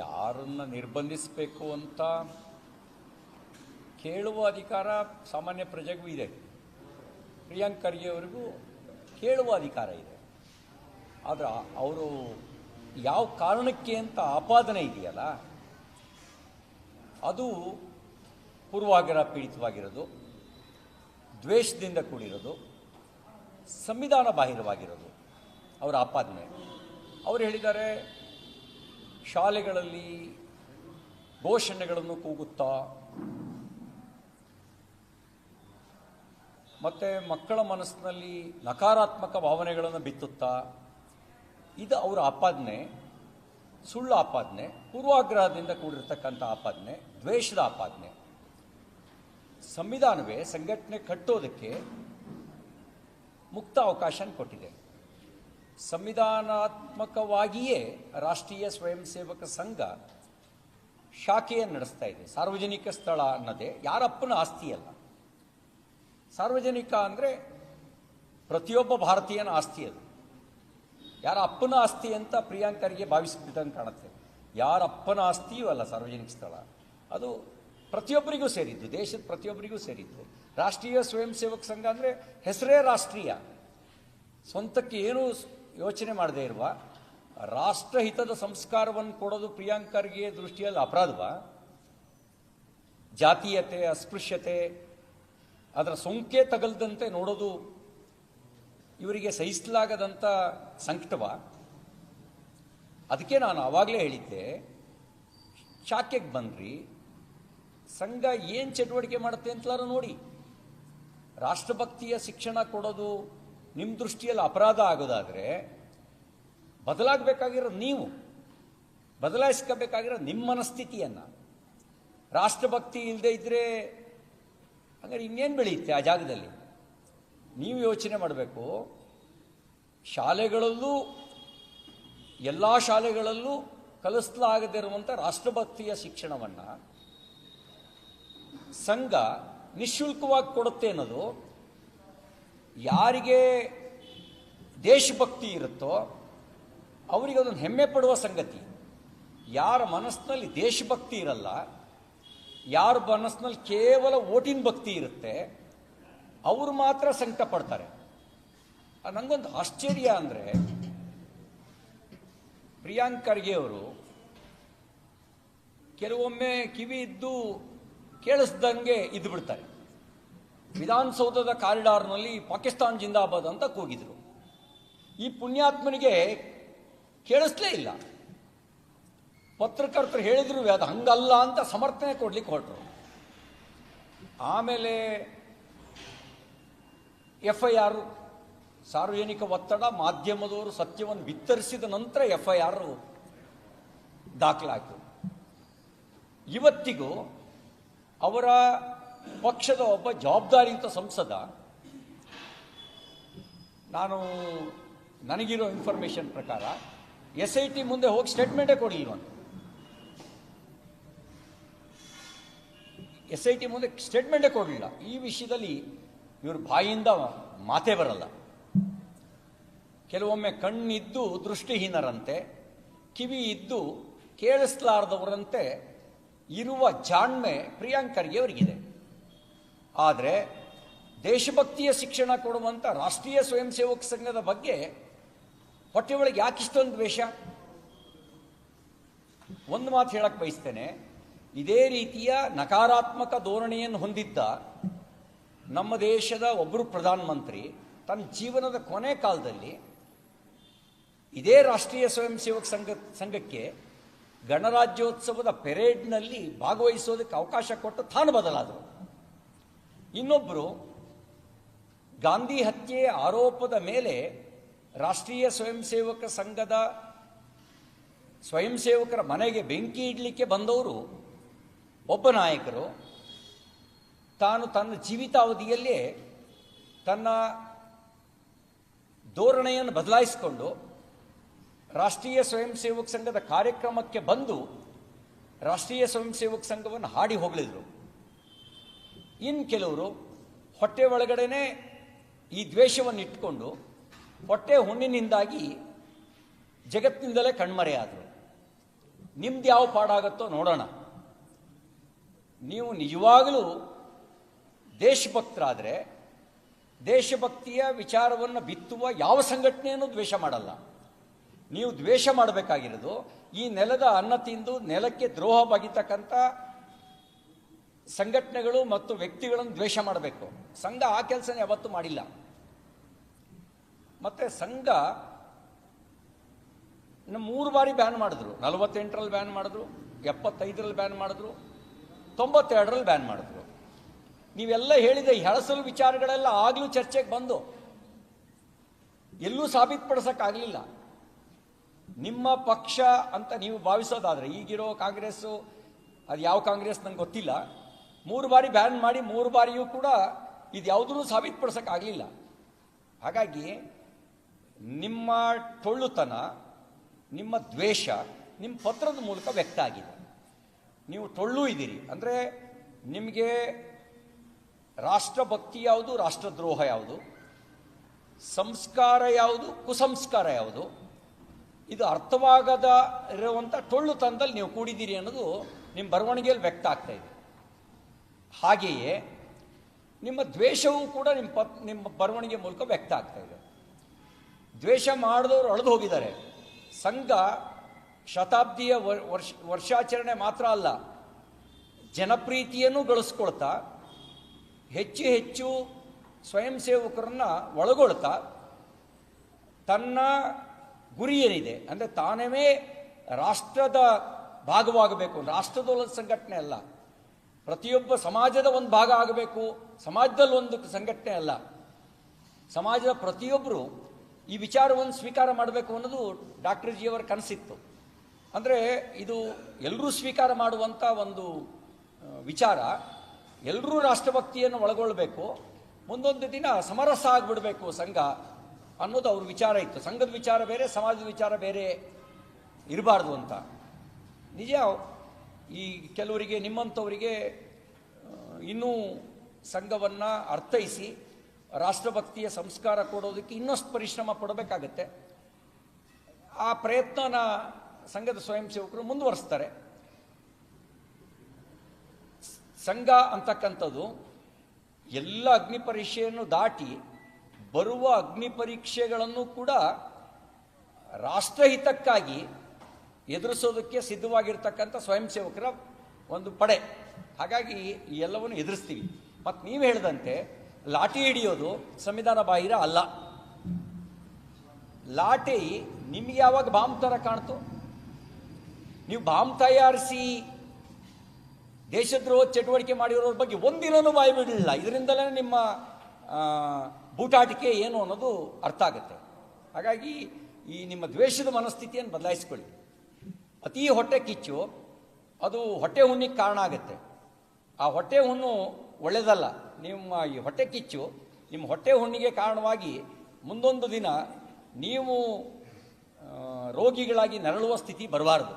ಯಾರನ್ನ ನಿರ್ಬಂಧಿಸಬೇಕು ಅಂತ ಕೇಳುವ ಅಧಿಕಾರ ಸಾಮಾನ್ಯ ಪ್ರಜೆಗೂ ಇದೆ. ಪ್ರಿಯಾಂಕ್ ಖರ್ಗೆ ಅವರಿಗೂ ಕೇಳುವ ಅಧಿಕಾರ ಇದೆ. ಆದರೆ ಅವರು ಯಾವ ಕಾರಣಕ್ಕೆ ಅಂತ ಆಪಾದನೆ ಇದೆಯಲ್ಲ, ಅದು ಪೂರ್ವಾಗ್ರಹ ಪೀಡಿತವಾಗಿರೋದು, ದ್ವೇಷದಿಂದ ಕೂಡಿರೋದು, ಸಂವಿಧಾನ ಬಾಹಿರವಾಗಿರೋದು ಅವರ ಆಪಾದನೆ. ಅವರು ಹೇಳಿದ್ದಾರೆ, ಶಾಲೆಗಳಲ್ಲಿ ಘೋಷಣೆಗಳನ್ನು ಕೂಗುತ್ತಾ ಮತ್ತು ಮಕ್ಕಳ ಮನಸ್ಸಿನಲ್ಲಿ ನಕಾರಾತ್ಮಕ ಭಾವನೆಗಳನ್ನು ಬಿತ್ತುತ್ತಾ, ಇದು ಅವರ ಆಪಾದನೆ, ಸುಳ್ಳು ಆಪಾದನೆ, ಪೂರ್ವಾಗ್ರಹದಿಂದ ಕೂಡಿರ್ತಕ್ಕಂಥ ಆಪಾದನೆ, ದ್ವೇಷದ ಆಪಾದನೆ. ಸಂವಿಧಾನವೇ ಸಂಘಟನೆ ಕಟ್ಟೋದಕ್ಕೆ ಮುಕ್ತ ಅವಕಾಶ ಕೊಟ್ಟಿದೆ. ಸಂವಿಧಾನಾತ್ಮಕವಾಗಿಯೇ ರಾಷ್ಟ್ರೀಯ ಸ್ವಯಂ ಸೇವಕ ಸಂಘ ಶಾಖೆಯನ್ನು ನಡೆಸ್ತಾ ಇದೆ. ಸಾರ್ವಜನಿಕ ಸ್ಥಳ ಅನ್ನೋದೇ ಯಾರಪ್ಪನ ಆಸ್ತಿಯಲ್ಲ. ಸಾರ್ವಜನಿಕ ಅಂದರೆ ಪ್ರತಿಯೊಬ್ಬ ಭಾರತೀಯನ ಆಸ್ತಿ. ಅದು ಯಾರ ಅಪ್ಪನ ಆಸ್ತಿ ಅಂತ ಪ್ರಿಯಾಂಕ್ ಖರ್ಗೆ ಭಾವಿಸ್ಬಿಟ್ಟಂಗೆ ಕಾಣುತ್ತೆ. ಯಾರ ಅಪ್ಪನ ಆಸ್ತಿಯೂ ಅಲ್ಲ ಸಾರ್ವಜನಿಕ ಸ್ಥಳ, ಅದು ಪ್ರತಿಯೊಬ್ಬರಿಗೂ ಸೇರಿದ್ದು, ದೇಶದ ಪ್ರತಿಯೊಬ್ಬರಿಗೂ ಸೇರಿದ್ದು. ರಾಷ್ಟ್ರೀಯ ಸ್ವಯಂ ಸೇವಕ ಸಂಘ ಅಂದರೆ ಹೆಸರೇ ರಾಷ್ಟ್ರೀಯ. ಸ್ವಂತಕ್ಕೆ ಏನೂ ಯೋಚನೆ ಮಾಡದೇ ಇರುವ ರಾಷ್ಟ್ರಹಿತದ ಸಂಸ್ಕಾರವನ್ನು ಕೊಡೋದು ಪ್ರಿಯಾಂಕ್ ಖರ್ಗೆ ದೃಷ್ಟಿಯಲ್ಲಿ ಅಪರಾಧವಾ? ಜಾತೀಯತೆ, ಅಸ್ಪೃಶ್ಯತೆ, ಅದರ ಸೋಂಕೆ ತಗಲ್ದಂತೆ ನೋಡೋದು ಇವರಿಗೆ ಸಹಿಸಲಾಗದಂಥ ಸಂಕಟವ? ಅದಕ್ಕೆ ನಾನು ಆವಾಗಲೇ ಹೇಳಿದ್ದೆ, ಶಾಖೆಗೆ ಬನ್ನಿರಿ, ಸಂಘ ಏನು ಚಟುವಟಿಕೆ ಮಾಡುತ್ತೆ ಅಂತಲಾರು ನೋಡಿ. ರಾಷ್ಟ್ರಭಕ್ತಿಯ ಶಿಕ್ಷಣ ಕೊಡೋದು ನಿಮ್ಮ ದೃಷ್ಟಿಯಲ್ಲಿ ಅಪರಾಧ ಆಗೋದಾದರೆ, ಬದಲಾಗಬೇಕಾಗಿರೋದು ನೀವು, ಬದಲಾಯಿಸ್ಕೋಬೇಕಾಗಿರೋ ನಿಮ್ಮ ಮನಸ್ಥಿತಿಯನ್ನು. ರಾಷ್ಟ್ರಭಕ್ತಿ ಇಲ್ಲದೆ ಇದ್ದರೆ ಹಾಗಾದ್ರೆ ಇನ್ನೇನು ಬೆಳೆಯುತ್ತೆ ಆ ಜಾಗದಲ್ಲಿ? ನೀವು ಯೋಚನೆ ಮಾಡಬೇಕು. ಶಾಲೆಗಳಲ್ಲೂ, ಎಲ್ಲ ಶಾಲೆಗಳಲ್ಲೂ ಕಲಿಸಲಾಗದಿರುವಂಥ ರಾಷ್ಟ್ರಭಕ್ತಿಯ ಶಿಕ್ಷಣವನ್ನು ಸಂಘ ನಿಶುಲ್ಕವಾಗಿ ಕೊಡುತ್ತೆ ಅನ್ನೋದು ಯಾರಿಗೆ ದೇಶಭಕ್ತಿ ಇರುತ್ತೋ ಅವರಿಗೆ ಅದೊಂದು ಹೆಮ್ಮೆ ಪಡುವ ಸಂಗತಿ. ಯಾರ ಮನಸ್ಸಿನಲ್ಲಿ ದೇಶಭಕ್ತಿ ಇರಲ್ಲ, ಯಾರ ಮನಸ್ಸಿನಲ್ಲಿ ಕೇವಲ ಓಟಿನ ಭಕ್ತಿ ಇರುತ್ತೆ, ಅವರು ಮಾತ್ರ ಸಂಕಟ ಪಡ್ತಾರೆ. ನನಗೊಂದು ಆಶ್ಚರ್ಯ ಅಂದರೆ, ಪ್ರಿಯಾಂಕ್ ಖರ್ಗೆ ಅವರು ಕೆಲವೊಮ್ಮೆ ಕಿವಿ ಇದ್ದು ಕೇಳಿಸ್ದಂಗೆ ಇದ್ದು ಬಿಡ್ತಾರೆ. ವಿಧಾನಸೌಧದ ಕಾರಿಡಾರ್ನಲ್ಲಿ ಪಾಕಿಸ್ತಾನ್ ಜಿಂದಾಬಾದ್ ಅಂತ ಕೂಗಿದ್ರು. ಈ ಪುಣ್ಯಾತ್ಮನಿಗೆ ಕೇಳಿಸ್ಲೇ ಇಲ್ಲ. ಪತ್ರಕರ್ತರು ಹೇಳಿದ್ರು ಅದು ಹಂಗಲ್ಲ ಅಂತ ಸಮರ್ಥನೆ ಕೊಡ್ಲಿಕ್ಕೆ ಹೊರಟರು. ಆಮೇಲೆ FIR, ಸಾರ್ವಜನಿಕ ಒತ್ತಡ, ಮಾಧ್ಯಮದವರು ಸತ್ಯವನ್ನು ಬಿತ್ತರಿಸಿದ ನಂತರ FIR ದಾಖಲಾಯಿತು. ಇವತ್ತಿಗೂ ಅವರ ಪಕ್ಷದ ಒಬ್ಬ ಜವಾಬ್ದಾರಿಯುತ ಸಂಸದ, ನನಗಿರೋ ಇನ್ಫಾರ್ಮೇಶನ್ ಪ್ರಕಾರ SIT ಮುಂದೆ ಹೋಗಿ ಸ್ಟೇಟ್ಮೆಂಟೇ ಕೊಡಲಿಲ್ವಂತ. SIT ಮುಂದೆ ಸ್ಟೇಟ್ಮೆಂಟೇ ಕೊಡಲಿಲ್ಲ. ಈ ವಿಷಯದಲ್ಲಿ ಇವ್ರ ಬಾಯಿಂದ ಮಾತೇ ಬರಲ್ಲ. ಕೆಲವೊಮ್ಮೆ ಕಣ್ಣಿದ್ದು ದೃಷ್ಟಿಹೀನರಂತೆ, ಕಿವಿ ಇದ್ದು ಕೇಳಿಸಲಾರದವರಂತೆ ಇರುವ ಜಾಣ್ಮೆ ಪ್ರಿಯಾಂಕ್ ಖರ್ಗೆ ಅವರಿಗಿದೆ. ಆದರೆ ದೇಶಭಕ್ತಿಯ ಶಿಕ್ಷಣ ಕೊಡುವಂಥ ರಾಷ್ಟ್ರೀಯ ಸ್ವಯಂ ಸೇವಕ ಸಂಘದ ಬಗ್ಗೆ ಹೊಟ್ಟೆ ಒಳಗೆ ಯಾಕಿಷ್ಟೊಂದು ದ್ವೇಷ? ಒಂದು ಮಾತು ಹೇಳಕ್ಕೆ ಬಯಸ್ತೇನೆ. ಇದೇ ರೀತಿಯ ನಕಾರಾತ್ಮಕ ಧೋರಣೆಯನ್ನು ಹೊಂದಿದ್ದ ನಮ್ಮ ದೇಶದ ಒಬ್ಬರು ಪ್ರಧಾನಮಂತ್ರಿ ತನ್ನ ಜೀವನದ ಕೊನೆ ಕಾಲದಲ್ಲಿ ಇದೇ ರಾಷ್ಟ್ರೀಯ ಸ್ವಯಂ ಸೇವಕ ಸಂಘಕ್ಕೆ ಗಣರಾಜ್ಯೋತ್ಸವದ ಪೆರೇಡ್ನಲ್ಲಿ ಭಾಗವಹಿಸೋದಕ್ಕೆ ಅವಕಾಶ ಕೊಟ್ಟು ತಾನು ಬದಲಾದರು. ಇನ್ನೊಬ್ಬರು ಗಾಂಧಿ ಹತ್ಯೆ ಆರೋಪದ ಮೇಲೆ ರಾಷ್ಟ್ರೀಯ ಸ್ವಯಂ ಸೇವಕ ಸಂಘದ ಸ್ವಯಂ ಸೇವಕರ ಮನೆಗೆ ಬೆಂಕಿ ಇಡಲಿಕ್ಕೆ ಬಂದವರು ಒಬ್ಬ ನಾಯಕರು ತಾನು ತನ್ನ ಜೀವಿತಾವಧಿಯಲ್ಲೇ ತನ್ನ ಧೋರಣೆಯನ್ನು ಬದಲಾಯಿಸಿಕೊಂಡು ರಾಷ್ಟ್ರೀಯ ಸ್ವಯಂ ಸೇವಕ ಸಂಘದ ಕಾರ್ಯಕ್ರಮಕ್ಕೆ ಬಂದು ರಾಷ್ಟ್ರೀಯ ಸ್ವಯಂ ಸೇವಕ ಸಂಘವನ್ನು ಹಾಡಿ ಹೊಗಳಿದ್ರು. ಇನ್ನು ಕೆಲವರು ಹೊಟ್ಟೆ ಒಳಗಡೆನೆ ಈ ದ್ವೇಷವನ್ನು ಇಟ್ಕೊಂಡು ಹೊಟ್ಟೆ ಹುಣ್ಣಿನಿಂದಾಗಿ ಜಗತ್ತಿನಿಂದಲೇ ಕಣ್ಮರೆಯಾದರು. ನಿಮ್ದು ಯಾವ ಪಾಡಾಗುತ್ತೋ ನೋಡೋಣ. ನೀವು ನಿಜವಾಗಲೂ ದೇಶಭಕ್ತರಾದರೆ ದೇಶಭಕ್ತಿಯ ವಿಚಾರವನ್ನು ಬಿತ್ತುವ ಯಾವ ಸಂಘಟನೆಯನ್ನು ದ್ವೇಷ ಮಾಡಲ್ಲ. ನೀವು ದ್ವೇಷ ಮಾಡಬೇಕಾಗಿರೋದು ಈ ನೆಲದ ಅನ್ನ ತಿಂದು ನೆಲಕ್ಕೆ ದ್ರೋಹ ಬಗೆತಕ್ಕಂಥ ಸಂಘಟನೆಗಳು ಮತ್ತು ವ್ಯಕ್ತಿಗಳನ್ನು ದ್ವೇಷ ಮಾಡಬೇಕು. ಸಂಘ ಆ ಕೆಲಸನ ಯಾವತ್ತೂ ಮಾಡಿಲ್ಲ. ಮತ್ತೆ ಸಂಘ 3 ಬಾರಿ ಬ್ಯಾನ್ ಮಾಡಿದ್ರು. 48ರಲ್ಲಿ ಬ್ಯಾನ್ ಮಾಡಿದ್ರು, 75ರಲ್ಲಿ ಬ್ಯಾನ್ ಮಾಡಿದ್ರು, 92ರಲ್ಲಿ ಬ್ಯಾನ್ ಮಾಡಿದ್ರು. ನೀವೆಲ್ಲ ಹೇಳಿದ ಈ ಹಳಸಲು ವಿಚಾರಗಳೆಲ್ಲ ಆಗಲೂ ಚರ್ಚೆಗೆ ಬಂದು ಎಲ್ಲೂ ಸಾಬೀತುಪಡಿಸೋಕ್ಕಾಗಲಿಲ್ಲ. ನಿಮ್ಮ ಪಕ್ಷ ಅಂತ ನೀವು ಭಾವಿಸೋದಾದರೆ ಈಗಿರೋ ಕಾಂಗ್ರೆಸ್ಸು, ಅದು ಯಾವ ಕಾಂಗ್ರೆಸ್ ನಂಗೆ ಗೊತ್ತಿಲ್ಲ, 3 ಬಾರಿ ಬ್ಯಾನ್ ಮಾಡಿ 3 ಬಾರಿಯೂ ಕೂಡ ಇದು ಯಾವುದೂ ಸಾಬೀತುಪಡಿಸೋಕ್ಕಾಗಲಿಲ್ಲ. ಹಾಗಾಗಿ ನಿಮ್ಮ ಟೊಳ್ಳುತನ, ನಿಮ್ಮ ದ್ವೇಷ ನಿಮ್ಮ ಪತ್ರದ ಮೂಲಕ ವ್ಯಕ್ತ ಆಗಿದೆ. ನೀವು ಟೊಳ್ಳು ಇದ್ದೀರಿ ಅಂದರೆ ನಿಮಗೆ ರಾಷ್ಟ್ರಭಕ್ತಿ ಯಾವುದು, ರಾಷ್ಟ್ರದ್ರೋಹ ಯಾವುದು, ಸಂಸ್ಕಾರ ಯಾವುದು, ಕುಸಂಸ್ಕಾರ ಯಾವುದು, ಇದು ಅರ್ಥವಾಗದ ಇರುವಂಥ ಟೊಳ್ಳುತನದಲ್ಲಿ ನೀವು ಕೂಡಿದ್ದೀರಿ ಅನ್ನೋದು ನಿಮ್ಮ ಬರವಣಿಗೆಯಲ್ಲಿ ವ್ಯಕ್ತ ಆಗ್ತಾ ಇದೆ. ಹಾಗೆಯೇ ನಿಮ್ಮ ದ್ವೇಷವೂ ಕೂಡ ನಿಮ್ಮ ಬರವಣಿಗೆ ಮೂಲಕ ವ್ಯಕ್ತ ಆಗ್ತಾ ಇದೆ. ದ್ವೇಷ ಮಾಡಿದವರು ಅಳೆದು ಹೋಗಿದ್ದಾರೆ. ಸಂಘ ಶತಾಬ್ದಿಯ ವರ್ಷಾಚರಣೆ ಮಾತ್ರ ಅಲ್ಲ, ಜನಪ್ರೀತಿಯನ್ನು ಗಳಿಸ್ಕೊಳ್ತಾ ಹೆಚ್ಚು ಹೆಚ್ಚು ಸ್ವಯಂ ಸೇವಕರನ್ನ ಒಳಗೊಳ್ತಾ ತನ್ನ ಗುರಿ ಏನಿದೆ ಅಂದರೆ ತಾನೇ ರಾಷ್ಟ್ರದ ಭಾಗವಾಗಬೇಕು, ರಾಷ್ಟ್ರದೊಂದು ಸಂಘಟನೆ ಅಲ್ಲ, ಪ್ರತಿಯೊಬ್ಬ ಸಮಾಜದ ಒಂದು ಭಾಗ ಆಗಬೇಕು, ಸಮಾಜದಲ್ಲಿ ಒಂದು ಸಂಘಟನೆ ಅಲ್ಲ, ಸಮಾಜದ ಪ್ರತಿಯೊಬ್ಬರು ಈ ವಿಚಾರವನ್ನು ಸ್ವೀಕಾರ ಮಾಡಬೇಕು ಅನ್ನೋದು ಡಾಕ್ಟರ್ ಜಿಯವರ ಕನಸಿತ್ತು. ಅಂದರೆ ಇದು ಎಲ್ಲರೂ ಸ್ವೀಕಾರ ಮಾಡುವಂಥ ಒಂದು ವಿಚಾರ. ಎಲ್ಲರೂ ರಾಷ್ಟ್ರಭಕ್ತಿಯನ್ನು ಒಳಗೊಳ್ಳಬೇಕು, ಮುಂದೊಂದು ದಿನ ಸಮರಸ ಆಗಿಬಿಡಬೇಕು ಸಂಘ ಅನ್ನೋದು ಅವ್ರ ವಿಚಾರ ಇತ್ತು. ಸಂಘದ ವಿಚಾರ ಬೇರೆ, ಸಮಾಜದ ವಿಚಾರ ಬೇರೆ ಇರಬಾರ್ದು ಅಂತ. ನಿಜ, ಈ ಕೆಲವರಿಗೆ ನಿಮ್ಮಂಥವರಿಗೆ ಇನ್ನೂ ಸಂಘವನ್ನು ಅರ್ಥೈಸಿ ರಾಷ್ಟ್ರಭಕ್ತಿಯ ಸಂಸ್ಕಾರ ಕೊಡೋದಕ್ಕೆ ಇನ್ನಷ್ಟು ಪರಿಶ್ರಮ ಪಡಬೇಕಾಗತ್ತೆ. ಆ ಪ್ರಯತ್ನನ ಸಂಘದ ಸ್ವಯಂ ಸೇವಕರು ಮುಂದುವರಿಸ್ತಾರೆ. ಸಂಘ ಅಂತಕ್ಕಂಥದ್ದು ಎಲ್ಲ ಅಗ್ನಿ ಪರೀಕ್ಷೆಯನ್ನು ದಾಟಿ ಬರುವ ಅಗ್ನಿ ಪರೀಕ್ಷೆಗಳನ್ನು ಕೂಡ ರಾಷ್ಟ್ರಹಿತಕ್ಕಾಗಿ ಎದುರಿಸೋದಕ್ಕೆ ಸಿದ್ಧವಾಗಿರ್ತಕ್ಕಂಥ ಸ್ವಯಂ ಸೇವಕರ ಒಂದು ಪಡೆ. ಹಾಗಾಗಿ ಈ ಎಲ್ಲವನ್ನು ಎದುರಿಸ್ತೀವಿ. ಮತ್ತು ನೀವು ಹೇಳಿದಂತೆ ಲಾಠಿ ಹಿಡಿಯೋದು ಸಂವಿಧಾನ ಬಾಹಿರ ಅಲ್ಲ. ಲಾಠಿ ನಿಮ್ಗೆ ಯಾವಾಗ ಬಾಂಬ್ ಥರ ಕಾಣ್ತು? ನೀವು ಬಾಂಬ್ ತಯಾರಿಸಿ ದೇಶದ್ರೋಹ ಚಟುವಟಿಕೆ ಮಾಡಿರೋರ ಬಗ್ಗೆ ಒಂದಿನೂ ಬಾಯಿ ಬಿಡಲಿಲ್ಲ. ಇದರಿಂದಲೇ ನಿಮ್ಮ ಬೂಟಾಟಿಕೆ ಏನು ಅನ್ನೋದು ಅರ್ಥ ಆಗುತ್ತೆ. ಹಾಗಾಗಿ ಈ ನಿಮ್ಮ ದ್ವೇಷದ ಮನಸ್ಥಿತಿಯನ್ನು ಬದಲಾಯಿಸ್ಕೊಳ್ಳಿ. ಅತಿ ಹೊಟ್ಟೆ ಕಿಚ್ಚು ಅದು ಹೊಟ್ಟೆ ಹುಣ್ಣಿಗೆ ಕಾರಣ ಆಗುತ್ತೆ. ಆ ಹೊಟ್ಟೆ ಹುಣ್ಣು ಒಳ್ಳೆಯದಲ್ಲ. ನಿಮ್ಮ ಈ ಹೊಟ್ಟೆ ಕಿಚ್ಚು ನಿಮ್ಮ ಹೊಟ್ಟೆ ಹುಣ್ಣಿಗೆ ಕಾರಣವಾಗಿ ಮುಂದೊಂದು ದಿನ ನೀವು ರೋಗಿಗಳಾಗಿ ನರಳುವ ಸ್ಥಿತಿ ಬರಬಾರದು.